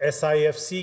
SIFC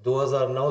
2009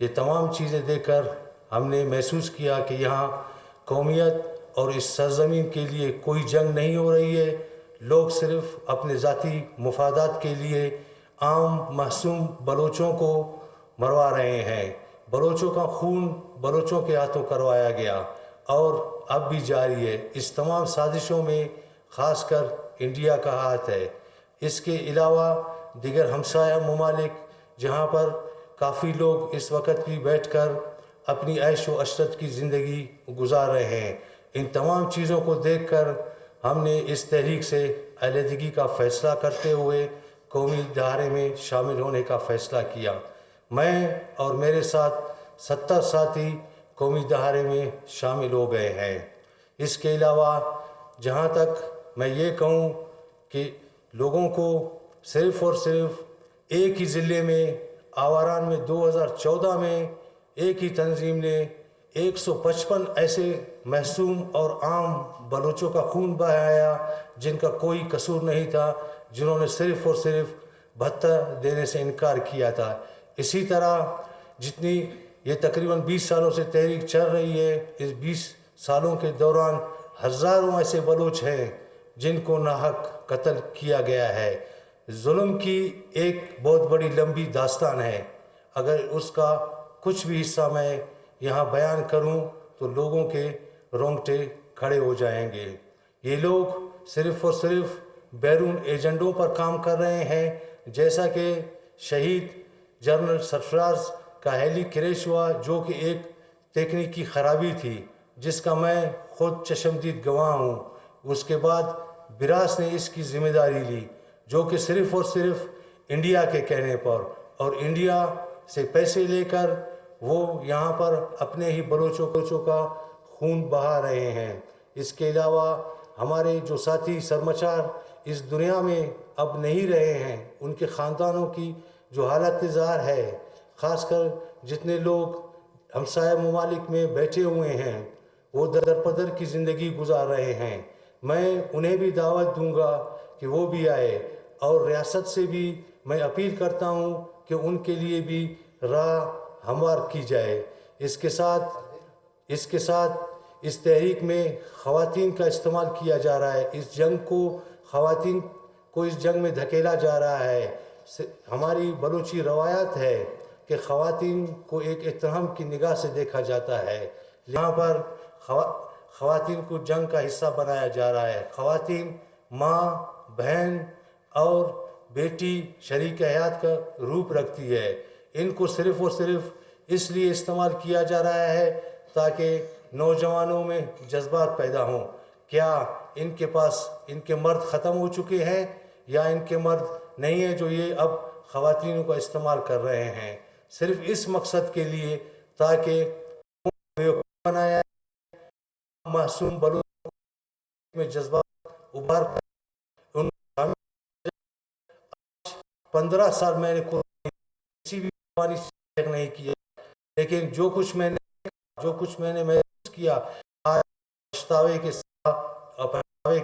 یہ تمام چیزیں دیکھ کر ہم نے محسوس کیا کہ یہاں قومیت اور اس سرزمین کے لیے کوئی جنگ نہیں ہو رہی ہے. لوگ صرف اپنے ذاتی مفادات کے لیے عام معصوم بلوچوں کو مروا رہے ہیں. بلوچوں کا خون بلوچوں کے ہاتھوں کروایا گیا اور اب بھی جاری ہے. اس تمام سازشوں میں خاص کر انڈیا کا ہاتھ ہے. اس کے علاوہ دیگر ہمسایہ ممالک جہاں پر کافی لوگ اس وقت بھی بیٹھ کر اپنی عیش و عشرت کی زندگی گزار رہے ہیں. ان تمام چیزوں کو دیکھ کر ہم نے اس تحریک سے علیحدگی کا فیصلہ کرتے ہوئے قومی دھارے میں شامل ہونے کا فیصلہ کیا. میں اور میرے ساتھ 70 ساتھی قومی دھارے میں شامل ہو گئے ہیں. اس کے علاوہ جہاں تک میں یہ کہوں کہ لوگوں کو صرف اور صرف ایک ہی ضلع میں آواران میں 2014 میں ایک ہی تنظیم نے 155 ایسے معصوم اور عام بلوچوں کا خون بہایا جن کا کوئی قصور نہیں تھا، جنہوں نے صرف اور صرف بھتہ دینے سے انکار کیا تھا. اسی طرح جتنی یہ تقریباً 20 سالوں سے تحریک چل رہی ہے، اس 20 سالوں کے دوران ہزاروں ایسے بلوچ ہیں جن کو ناحق قتل کیا گیا ہے. ظلم کی ایک بہت بڑی لمبی داستان ہے. اگر اس کا کچھ بھی حصہ میں یہاں بیان کروں تو لوگوں کے رونگٹے کھڑے ہو جائیں گے. یہ لوگ صرف اور صرف بیرون ایجنڈوں پر کام کر رہے ہیں. جیسا کہ شہید جنرل سرفراز کا ہیلی کریش ہوا، جو کہ ایک تکنیکی خرابی تھی جس کا میں خود چشمدید گواہ ہوں. اس کے بعد براس نے اس کی ذمہ داری لی، جو کہ صرف اور صرف انڈیا کے کہنے پر اور انڈیا سے پیسے لے کر وہ یہاں پر اپنے ہی بلوچوں کا خون بہا رہے ہیں. اس کے علاوہ ہمارے جو ساتھی سرمچار اس دنیا میں اب نہیں رہے ہیں، ان کے خاندانوں کی جو حالت ظاہر ہے، خاص کر جتنے لوگ ہمسایہ ممالک میں بیٹھے ہوئے ہیں وہ در پدر کی زندگی گزار رہے ہیں. میں انہیں بھی دعوت دوں گا کہ وہ بھی آئے، اور ریاست سے بھی میں اپیل کرتا ہوں کہ ان کے لیے بھی راہ ہموار کی جائے. اس کے ساتھ اس تحریک میں خواتین کا استعمال کیا جا رہا ہے. اس جنگ کو خواتین کو اس جنگ میں دھکیلا جا رہا ہے. ہماری بلوچی روایات ہے کہ خواتین کو ایک احترام کی نگاہ سے دیکھا جاتا ہے. یہاں پر خواتین کو جنگ کا حصہ بنایا جا رہا ہے. خواتین ماں، بہن اور بیٹی، شریک حیات کا روپ رکھتی ہے. ان کو صرف اور صرف اس لیے استعمال کیا جا رہا ہے تاکہ نوجوانوں میں جذبات پیدا ہوں. کیا ان کے پاس ان کے مرد ختم ہو چکے ہیں یا ان کے مرد نہیں ہیں جو یہ اب خواتینوں کا استعمال کر رہے ہیں، صرف اس مقصد کے لیے تاکہ بنایا معصوم بلوچ میں جذبات ابھار کر 15 سال میں نے کسی بھی زبانی سے نہیں کیا، لیکن جو کچھ میں نے محسوس کیا پچھتاوے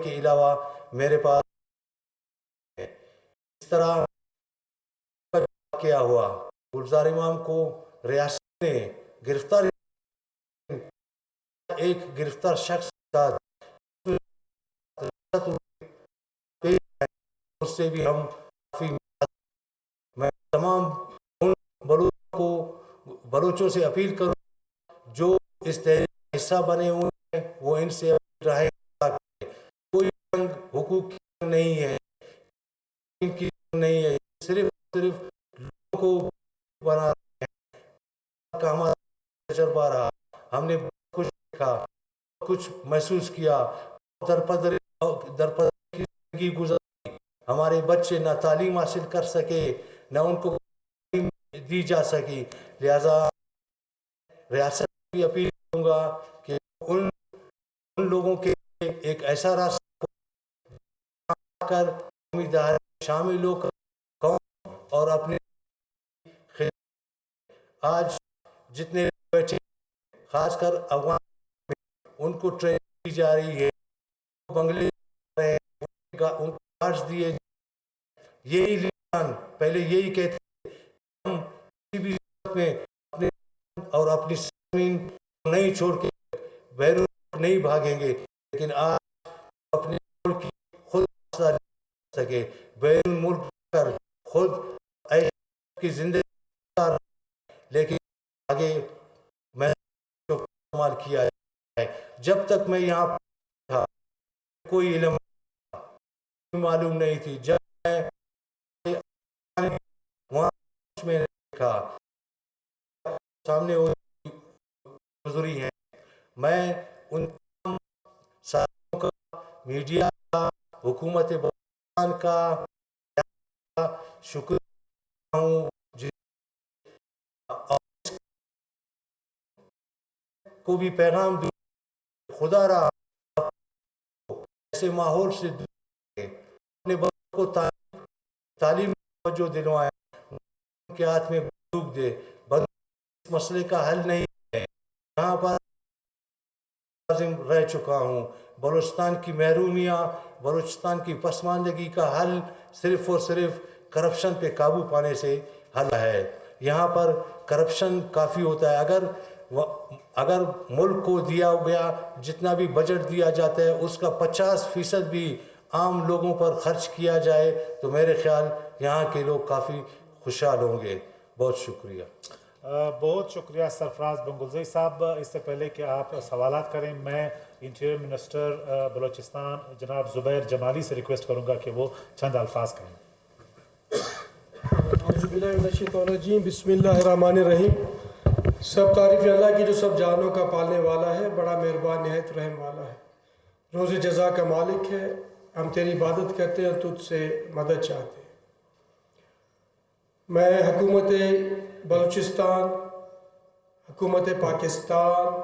کے علاوہ میرے پاس اس طرح کیا ہوا. گلزار امام کو ریاست نے گرفتار ایک گرفتار شخص اس سے بھی ہم کافی. میں تمام ان بلوچوں سے اپیل کروں جو اس تحریک کا حصہ بنے ہوئے ہیں وہ ان سے رہے. کوئی جنگ حقوق کی نہیں ہے، ان کی نہیں ہے، صرف لوگوں کو بنا رہے ہیں. ہمارا تجربہ رہا، ہم نے کچھ دیکھا، کچھ محسوس کیا. در پدر کی زندگی گزاری، ہمارے بچے نہ تعلیم حاصل کر سکے نہ ان کو تعلیم دی جا سکی. لہذا ریاست کی اپیل کروں گا کہ ان لوگوں کے ایک ایسا راستہ کر قومی دھارے میں شامل ہو کر قوم اور اپنے آج جتنے بیٹھے خاص کر افغان ان کو ٹریننگ دی جا رہی ہے، بنگلے ان کو کارڈز دیے. یہی لیڈران پہلے یہی کہتے ہیں ہم کسی بھی میں اپنے اور اپنی زمین نہیں چھوڑ کے بیرون نہیں بھاگیں گے، لیکن آج اپنے ملک کی خود سکے، بیرون ملک کر خود کی زندگی، لیکن آگے میں استعمال کیا ہے. جب تک میں یہاں تھا کوئی علم معلوم نہیں تھی. جب میں وہاں میں دیکھا سامنے گزری ہیں، میں ان ساتھیوں کا، میڈیا کا، حکومت پاکستان کا شکر ہوں کو بھی پیغام دوں. خدا رہا ایسے ماحول سے اپنے بچوں کو تعلیم توجہ دلوائیں، ان کے ہاتھ میں بندوق دے. اس مسئلے کا حل نہیں ہے. یہاں پر رہ چکا ہوں. بلوچستان کی محرومیاں، بلوچستان کی پسماندگی کا حل صرف اور صرف کرپشن پہ قابو پانے سے حل ہے. یہاں پر کرپشن کافی ہوتا ہے. اگر ملک کو دیا گیا جتنا بھی بجٹ دیا جاتا ہے اس کا 50% بھی عام لوگوں پر خرچ کیا جائے تو میرے خیال یہاں کے لوگ کافی خوشحال ہوں گے. بہت شکریہ. بہت شکریہ سرفراز بنگلزئی صاحب. اس سے پہلے کہ آپ سوالات کریں، میں انٹیریئر منسٹر بلوچستان جناب زبیر جمالی سے ریکویسٹ کروں گا کہ وہ چند الفاظ کہیں. اعوذ باللہ من الشیطان الرجیم. بسم اللہ الرحمن الرحیم. سب تعریف اللہ کی جو سب جانوں کا پالنے والا ہے، بڑا مہربان نہایت رحم والا ہے، روز جزا کا مالک ہے. ہم تیری عبادت کرتے ہیں اور تجھ سے مدد چاہتے ہیں. میں حکومت بلوچستان، حکومت پاکستان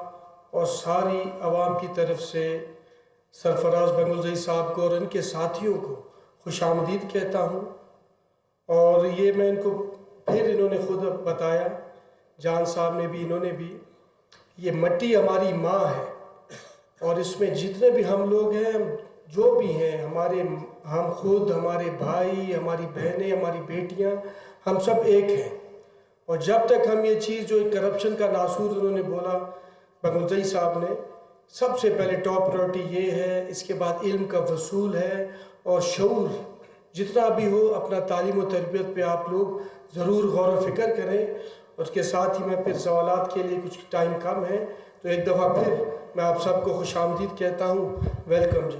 اور ساری عوام کی طرف سے سرفراز بنگلزئی صاحب کو اور ان کے ساتھیوں کو خوش آمدید کہتا ہوں. اور یہ میں ان کو پھر انہوں نے خود بتایا، جان صاحب نے بھی، انہوں نے بھی، یہ مٹی ہماری ماں ہے اور اس میں جتنے بھی ہم لوگ ہیں، جو بھی ہیں، ہم خود، ہمارے بھائی، ہماری بہنیں، ہماری بیٹیاں، ہم سب ایک ہیں. اور جب تک ہم یہ چیز جو کرپشن کا ناسور انہوں نے بولا بنگلزئی صاحب نے، سب سے پہلے ٹاپ پرائرٹی یہ ہے. اس کے بعد علم کا وصول ہے اور شعور جتنا بھی ہو. اپنا تعلیم و تربیت پہ آپ لوگ ضرور غور و فکر کریں. اس کے ساتھ ہی میں پھر سوالات کے لیے کچھ ٹائم کم ہے تو ایک دفعہ پھر میں آپ سب کو خوش آمدید کہتا ہوں. ویلکم جی.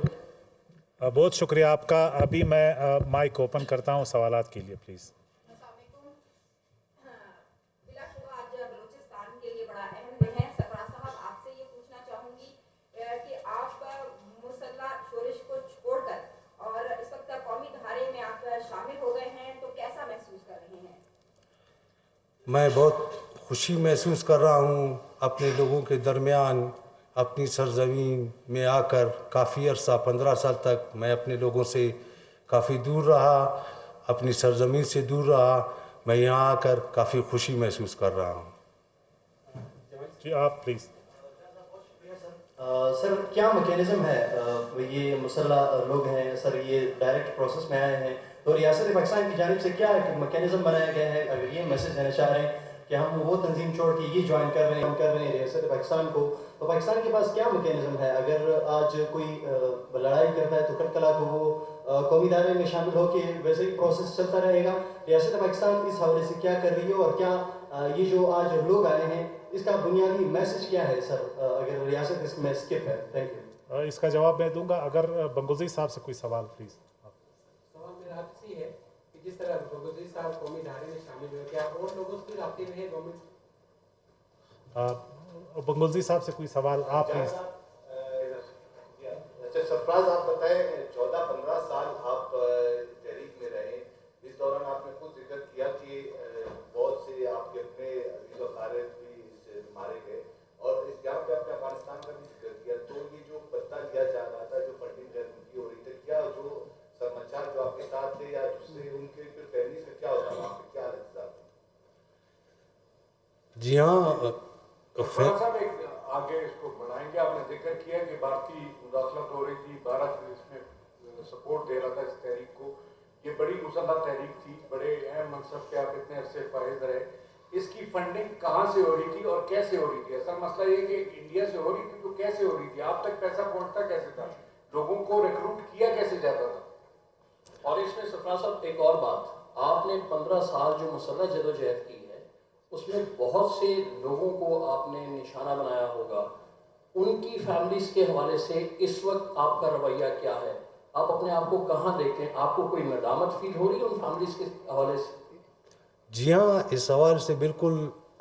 بہت شکریہ آپ کا. ابھی میں مائک اوپن کرتا ہوں سوالات کے لیے پلیز. میں بہت خوشی محسوس کر رہا ہوں اپنے لوگوں کے درمیان، اپنی سرزمین میں آ کر. کافی عرصہ 15 سال تک میں اپنے لوگوں سے کافی دور رہا، اپنی سرزمین سے دور رہا. میں یہاں آ کر کافی خوشی محسوس کر رہا ہوں. جی آپ پلیز. سر کیا میکینزم ہے؟ یہ مسلح لوگ ہیں سر، یہ ڈائریکٹ پروسیس میں آئے ہیں تو ریاست پاکستان کی جانب سے کیا میکینزم بنایا گیا ہے؟ اگر یہ میسج دینا چاہ رہے ہیں کہ ہم وہ تنظیم چھوڑ کے یہ جوائن کر رہے ہیں ریاست پاکستان کو، تو پاکستان کے پاس کیا میکینزم ہے؟ اگر آج کوئی لڑائی کرتا ہے تو کل کلا کو وہ قومی دائرے میں شامل ہو کے ویسے ہی پروسیس چلتا رہے گا. ریاست پاکستان اس حوالے سے کیا کر رہی ہے اور کیا یہ جو آج لوگ آئے ہیں اس کا بنیادی میسج کیا ہے سر، اگر ریاست اس میں اسکپ ہے؟ Thank you. اس کا جواب میں دوں گا. اگر بنگلزئی صاحب سے کوئی سوال پلیز. سوال میرا آپ سے ہے کہ جس طرح بنگلزئی صاحب قومی دھارے میں شامل ہوئے، کیا اور لوگوں سے رابطے میں ہے گورنمنٹ؟ بنگلزئی صاحب سے کوئی سوال آپ پلیز. اچھا سرفراز، آپ بتائیں 14-15 سال آپ تحریک میں رہے، اس دوران آپ نے خود ذکر کیا کہ بہت سے آپ کے اپنے عزیز و اقارب بھی مارے گئے، اور اس یہاں پہ آپ نے افغانستان کا بھی ذکر کیا. تو یہ جو بدلہ لیا جا رہا تھا، جو فنڈنگ غیر ملکی ہو رہی تھی، کیا جو سرمنشار جو آپ کے ساتھ تھے یا دوسرے ان کے پھر فیملی سے کیا ہوتا وہاں پہ، کیا حالت تھا؟ جی ہاں صاحب ایک آگے اس کو بڑھائیں گے. آپ نے ذکر کیا کہ بھارتی مداخلت ہو رہی تھی، بھارت اس میں سپورٹ دے رہا تھا اس تحریک کو. یہ بڑی مسلح تحریک تھی، بڑے اہم منصب پہ آپ اتنے عرصے فائز رہے. اس کی فنڈنگ کہاں سے ہو رہی تھی اور کیسے ہو رہی تھی؟ اصل مسئلہ یہ کہ انڈیا سے ہو رہی تھی تو کیسے ہو رہی تھی؟ آپ تک پیسہ پہنچتا کیسے تھا؟ لوگوں کو ریکروٹ کیا کیسے جاتا تھا؟ اور اس میں سرفراز صاحب ایک اور بات، آپ نے 15 سال جو مسلح جدوجہد کی ہے اس میں بہت سے لوگوں کو آپ نے نشانہ بنایا ہوگا، ان کی فیملیز کے حوالے سے اس وقت آپ کا رویہ کیا ہے؟ آپ اپنے آپ کو کہاں دیکھتے ہیں؟ آپ کو کوئی ندامت فیل ہو رہی ہے ان فیملیز کے حوالے سے؟ جی ہاں، اس سوال سے بالکل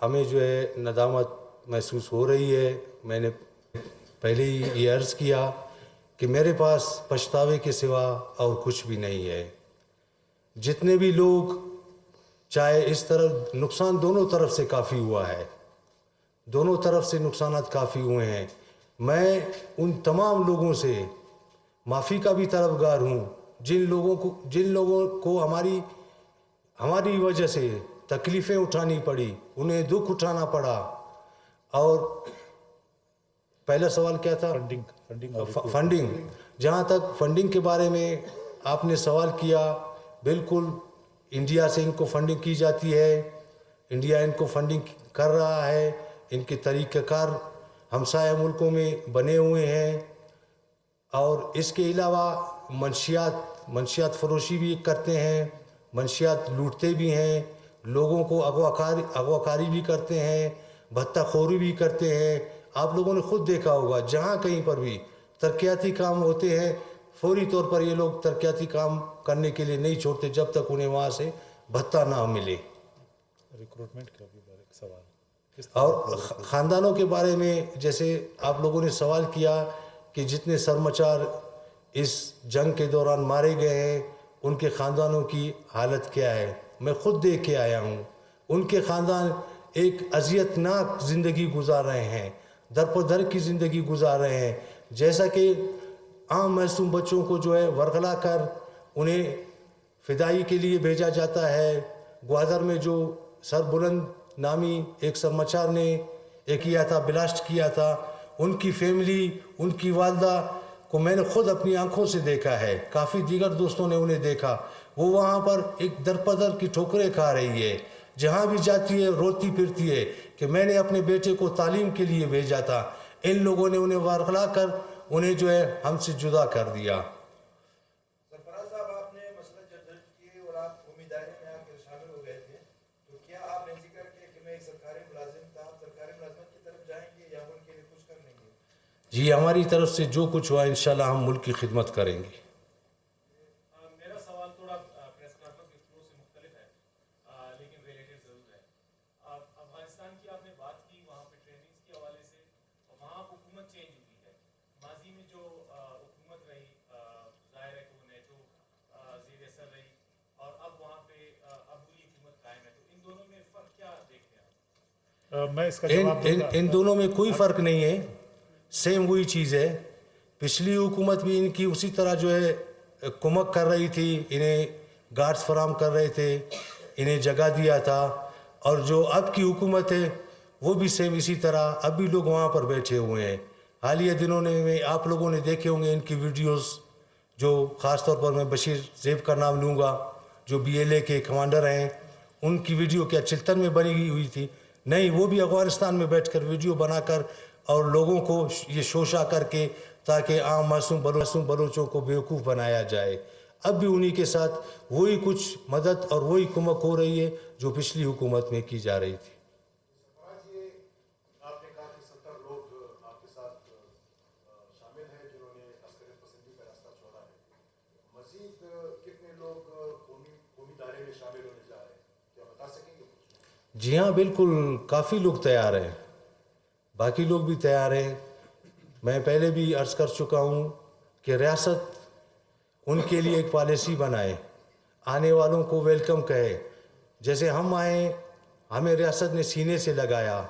ہمیں جو ہے ندامت محسوس ہو رہی ہے. میں نے پہلے ہی یہ عرض کیا کہ میرے پاس پچھتاوے کے سوا اور کچھ بھی نہیں ہے. جتنے بھی لوگ، چاہے اس طرف نقصان دونوں طرف سے کافی ہوا ہے، دونوں طرف سے نقصانات کافی ہوئے ہیں. میں ان تمام لوگوں سے معافی کا بھی طلبگار ہوں جن لوگوں کو ہماری وجہ سے تکلیفیں اٹھانی پڑی، انہیں دکھ اٹھانا پڑا. اور پہلا سوال کیا تھا؟ فنڈنگ. جہاں تک فنڈنگ کے بارے میں آپ نے سوال کیا، بالکل انڈیا سے ان کو فنڈنگ کی جاتی ہے، انڈیا ان کو فنڈنگ کر رہا ہے. ان کے طریقہ کار ہمسایہ ملکوں میں بنے ہوئے ہیں. اور اس کے علاوہ منشیات فروشی بھی کرتے ہیں، منشیات لوٹتے بھی ہیں، لوگوں کو اغوا کاری بھی کرتے ہیں، بھتہ خوری بھی کرتے ہیں. آپ لوگوں نے خود دیکھا ہوگا جہاں کہیں پر بھی ترقیاتی کام ہوتے ہیں فوری طور پر یہ لوگ ترقیاتی کام کرنے کے لیے نہیں چھوڑتے جب تک انہیں وہاں سے بھتہ نہ ملے. ریکروٹمنٹ کا بھی ایک سوال. اور خاندانوں کے بارے میں جیسے آپ لوگوں نے سوال کیا کہ جتنے سرمچار اس جنگ کے دوران مارے گئے ہیں ان کے خاندانوں کی حالت کیا ہے، میں خود دیکھ کے آیا ہوں. ان کے خاندان ایک اذیت ناک زندگی گزار رہے ہیں، در کی زندگی گزار رہے ہیں. جیسا کہ عام معصوم بچوں کو جو ہے ورغلا کر انہیں فدائی کے لیے بھیجا جاتا ہے. گوادر میں جو سر بلند نامی ایک سرمچار نے ایک کیا تھا، بلاسٹ کیا تھا، ان کی فیملی، ان کی والدہ کو میں نے خود اپنی آنکھوں سے دیکھا ہے. کافی دیگر دوستوں نے انہیں دیکھا. وہ وہاں پر ایک درپدر کی ٹھوکریں کھا رہی ہے، جہاں بھی جاتی ہے روتی پھرتی ہے کہ میں نے اپنے بیٹے کو تعلیم کے لیے بھیجا تھا، ان لوگوں نے انہیں ورغلا کر انہیں جو ہے ہم سے جدا کر دیا. سرفراز صاحب، آپ نے مسئلہ جدید کیے اور آپ قومی دائرے میں آ کر شامل ہو گئے تھے، تو کیا آپ نے ذکر کیا کہ میں ایک سرکاری ملازم تھا، آپ سرکاری ملازمت کی طرف جائیں گے یا ملک کے لیے کچھ کر لیں گے؟ جی، ہماری طرف سے جو کچھ ہوا انشاءاللہ ہم ملک کی خدمت کریں گے. میرا سوال تھوڑا پریس کانفرنس کے تھرو سے مختلف ہے لیکن ریلیٹڈ ضرور ہے. افغانستان کی آپ نے بات کی، وہاں پہ ٹریننگز کے حوالے سے، وہاں حکومت چینج ہوئی ہے. ماضی میں جو حکومت رہی، ظاہر ہے کہ وہ نیٹو زیر اثر رہی، اور اب وہاں پہ اب وہی حکومت قائم ہے. تو ان دونوں میں فرق کیا دیکھتے ہیں آپ؟ میں اس کا جواب دوں گا. ان دونوں میں کوئی فرق نہیں ہے، سیم وہی چیز ہے. پچھلی حکومت بھی ان کی اسی طرح جو ہے کمک کر رہی تھی، انہیں گارڈز فراہم کر رہے تھے، انہیں جگہ دیا تھا. اور جو اب کی حکومت ہے وہ بھی سیم اسی طرح، اب بھی لوگ وہاں پر بیٹھے ہوئے ہیں. حالیہ دنوں میں آپ لوگوں نے دیکھے ہوں گے ان کی ویڈیوز، جو خاص طور پر میں بشیر زیب کا نام لوں گا، جو BLA کے کمانڈر ہیں. ان کی ویڈیو کیا چلتن میں بنی ہوئی تھی؟ نہیں، وہ بھی افغانستان میں بیٹھ کر ویڈیو بنا کر اور لوگوں کو یہ شوشہ کر کے تاکہ عام معصوم بلوچوں کو بیوقوف بنایا جائے. اب بھی انہی کے ساتھ وہی کچھ مدد اور وہی کمک ہو رہی ہے جو پچھلی حکومت میں کی جا رہی تھی. سرفراز، یہ آپ نے کہا کہ 70 لوگ آپ کے ساتھ شامل ہیں جنہوں نے عسکریت پسندی کا راستہ چھوڑا ہے. مزید کتنے لوگ قومی دائرے میں شامل ہونے جا رہے ہیں، کیا بتا سکیں گے کچھ؟ جی ہاں، بالکل، کافی لوگ تیار ہیں، باقی لوگ بھی تیار ہیں. میں پہلے بھی عرض کر چکا ہوں کہ ریاست ان کے لیے ایک پالیسی بنائے، آنے والوں کو ویلکم کہے. جیسے ہم آئے، ہمیں ریاست نے سینے سے لگایا،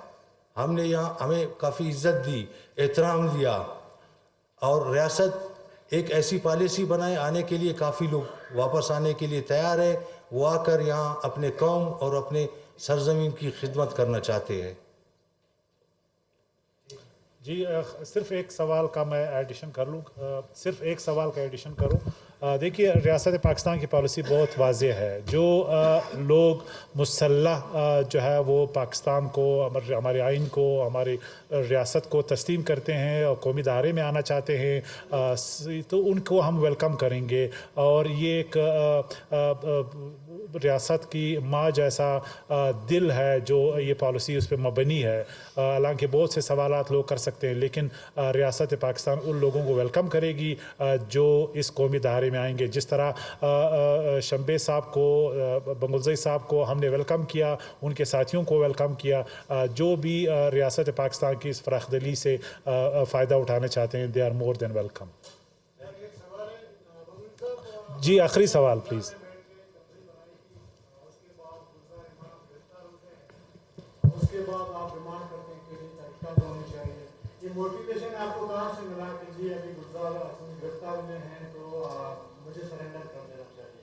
ہمیں کافی عزت دی، احترام دیا. اور ریاست ایک ایسی پالیسی بنائے، آنے کے لیے کافی لوگ واپس آنے کے لیے تیار ہے. وہ آ کر یہاں اپنے قوم اور اپنے سرزمین کی خدمت کرنا چاہتے ہیں. جی، صرف ایک سوال کا میں ایڈیشن کر لوں، صرف ایک سوال کا ایڈیشن کروں. دیکھیے ریاست پاکستان کی پالیسی بہت واضح ہے. جو لوگ مسلح جو ہے وہ پاکستان کو, ہمارے آئین کو, ہماری ریاست کو تسلیم کرتے ہیں اور قومی دھارے میں آنا چاہتے ہیں تو ان کو ہم ویلکم کریں گے. اور یہ ایک ریاست کی ماں جیسا دل ہے جو یہ پالیسی اس پہ مبنی ہے. حالانکہ بہت سے سوالات لوگ کر سکتے ہیں لیکن ریاست پاکستان ان لوگوں کو ویلکم کرے گی جو اس قومی دھارے میں آئیں گے. جس طرح شمبے صاحب کو, بنگلزئی صاحب کو ہم نے ویلکم کیا, ان کے ساتھیوں کو ویلکم کیا, جو بھی ریاست پاکستان کی اس فراخ دلی سے فائدہ اٹھانا چاہتے ہیں, they are more than welcome. جی آخری سوال پلیز. اس کے بعد آپ ڈیمانڈ کرتے ہیں کہ تحقیقات ہونی چاہیے. یہ موٹیویشن آپ کو کہاں سے ملا کہ جی ابھی گلزار گرفتار ہوئے ہیں تو مجھے سرنڈر کر دینا چاہیے؟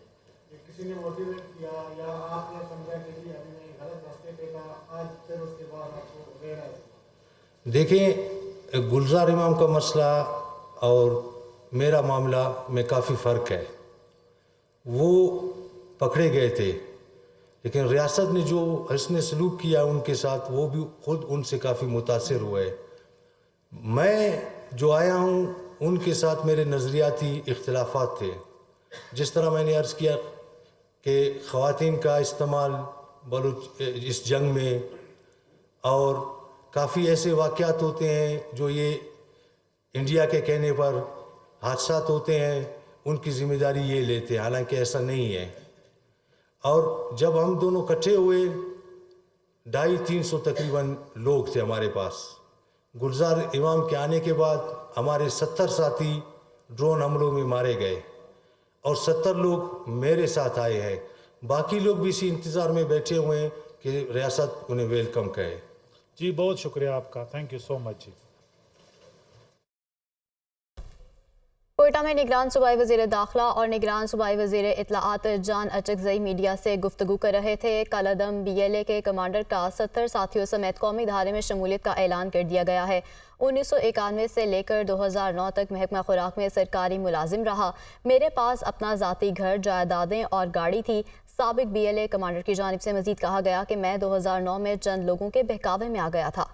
کہ کسی نے موٹیویٹ کیا یا آپ نے سمجھا کہ جی ابھی میں غلط راستے پہ تھا, آج پھر اس کے بعد آپ کو ریئلائز؟ دیکھیں گلزار امام کا مسئلہ اور میرا معاملہ میں کافی فرق ہے. وہ پکڑے گئے تھے لیکن ریاست نے جو حسن سلوک کیا ان کے ساتھ وہ بھی خود ان سے کافی متاثر ہوئے. میں جو آیا ہوں ان کے ساتھ میرے نظریاتی اختلافات تھے. جس طرح میں نے عرض کیا کہ خواتین کا استعمال اس جنگ میں, اور کافی ایسے واقعات ہوتے ہیں جو یہ انڈیا کے کہنے پر حادثات ہوتے ہیں, ان کی ذمہ داری یہ لیتے ہیں, حالانکہ ایسا نہیں ہے. اور جب ہم دونوں اکٹھے ہوئے 250-300 تقریباً لوگ تھے ہمارے پاس. گلزار امام کے آنے کے بعد ہمارے 70 ساتھی ڈرون حملوں میں مارے گئے اور 70 لوگ میرے ساتھ آئے ہیں. باقی لوگ بھی اسی انتظار میں بیٹھے ہوئے ہیں کہ ریاست انہیں ویلکم کہے. جی بہت شکریہ آپ کا, تھینک یو سو مچ. جی کوئٹہ میں نگران صوبائی وزیر داخلہ اور نگران صوبائی وزیر اطلاعات جان اچکزئی میڈیا سے گفتگو کر رہے تھے. کالعدم BLA کے کمانڈر کا 70 ساتھیوں سمیت قومی دھارے میں شمولیت کا اعلان کر دیا گیا ہے. 1991 سے لے کر 2009 تک محکمہ خوراک میں سرکاری ملازم رہا. میرے پاس اپنا ذاتی گھر, جائیدادیں اور گاڑی تھی. سابق BLA کمانڈر کی جانب سے مزید کہا گیا کہ میں 2009 میں چند لوگوں کے بہکاوے میں آ گیا تھا.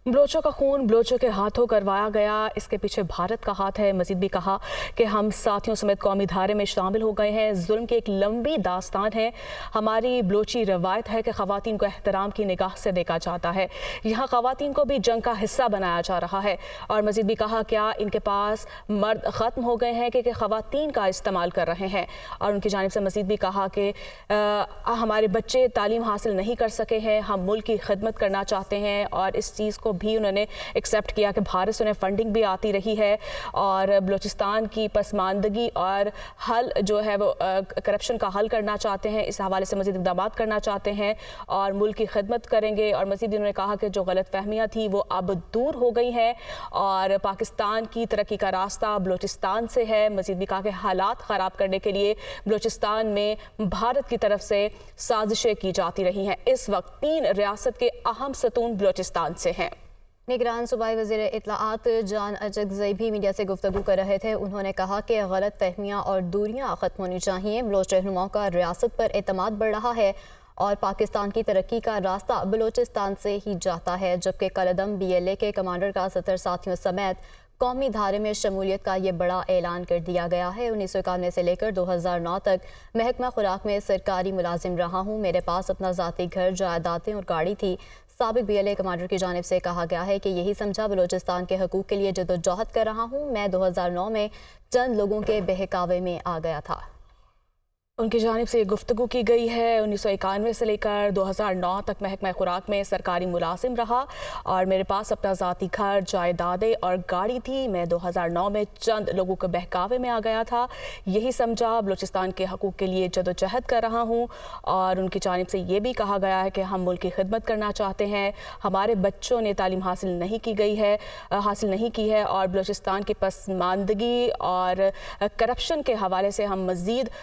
بلوچوں کا خون بلوچوں کے ہاتھوں کروایا گیا, اس کے پیچھے بھارت کا ہاتھ ہے. مزید بھی کہا کہ ہم ساتھیوں سمیت قومی دھارے میں شامل ہو گئے ہیں. ظلم کی ایک لمبی داستان ہے. ہماری بلوچی روایت ہے کہ خواتین کو احترام کی نگاہ سے دیکھا جاتا ہے. یہاں خواتین کو بھی جنگ کا حصہ بنایا جا رہا ہے. اور مزید بھی کہا کیا ان کے پاس مرد ختم ہو گئے ہیں کہ خواتین کا استعمال کر رہے ہیں. اور ان کی جانب سے مزید بھی کہا کہ ہمارے بچے تعلیم حاصل نہیں کر سکے ہیں, ہم ملک کی خدمت کرنا چاہتے ہیں. اور اس چیز کو بھی انہوں نے ایکسیپٹ کیا کہ بھارت سے انہیں فنڈنگ بھی آتی رہی ہے اور بلوچستان کی پسماندگی اور حل جو ہے وہ کرپشن کا حل کرنا چاہتے ہیں. اس حوالے سے مزید اقدامات کرنا چاہتے ہیں اور ملک کی خدمت کریں گے. اور مزید انہوں نے کہا کہ جو غلط فہمیاں تھیں وہ اب دور ہو گئی ہیں اور پاکستان کی ترقی کا راستہ بلوچستان سے ہے. مزید بھی کہا کہ حالات خراب کرنے کے لیے بلوچستان میں بھارت کی طرف سے سازشیں کی جاتی رہی ہیں. اس وقت 3 ریاست کے اہم ستون بلوچستان سے ہیں. نگران صوبائی وزیر اطلاعات جان اچکزئی بھی میڈیا سے گفتگو کر رہے تھے. انہوں نے کہا کہ غلط فہمیاں اور دوریاں ختم ہونی چاہیے. بلوچ رہنماؤں کا ریاست پر اعتماد بڑھ رہا ہے اور پاکستان کی ترقی کا راستہ بلوچستان سے ہی جاتا ہے. جبکہ کالعدم BLA کے کمانڈر کا 70 ساتھیوں سمیت قومی دھارے میں شمولیت کا یہ بڑا اعلان کر دیا گیا ہے. 1991 سے لے کر 2009 تک محکمہ خوراک میں سرکاری ملازم رہا ہوں. میرے پاس اپنا ذاتی گھر, جائیدادیں اور گاڑی تھی. سابق BLA کمانڈر کی جانب سے کہا گیا ہے کہ یہی سمجھا بلوچستان کے حقوق کے لیے جدوجہد کر رہا ہوں. میں 2009 میں چند لوگوں کے بہکاوے میں آ گیا تھا. ان کی جانب سے یہ گفتگو کی گئی ہے. 1991 سے لے کر 2009 تک محکمہ خوراک میں سرکاری ملازم رہا اور میرے پاس اپنا ذاتی گھر, جائیدادیں اور گاڑی تھی. میں 2009 میں چند لوگوں کے بہکاوے میں آ گیا تھا. یہی سمجھا بلوچستان کے حقوق کے لیے جدوجہد کر رہا ہوں. اور ان کی جانب سے یہ بھی کہا گیا ہے کہ ہم ملک کی خدمت کرنا چاہتے ہیں. ہمارے بچوں نے تعلیم حاصل نہیں کی ہے اور بلوچستان کی پسماندگی اور کرپشن کے حوالے سے ہم مزید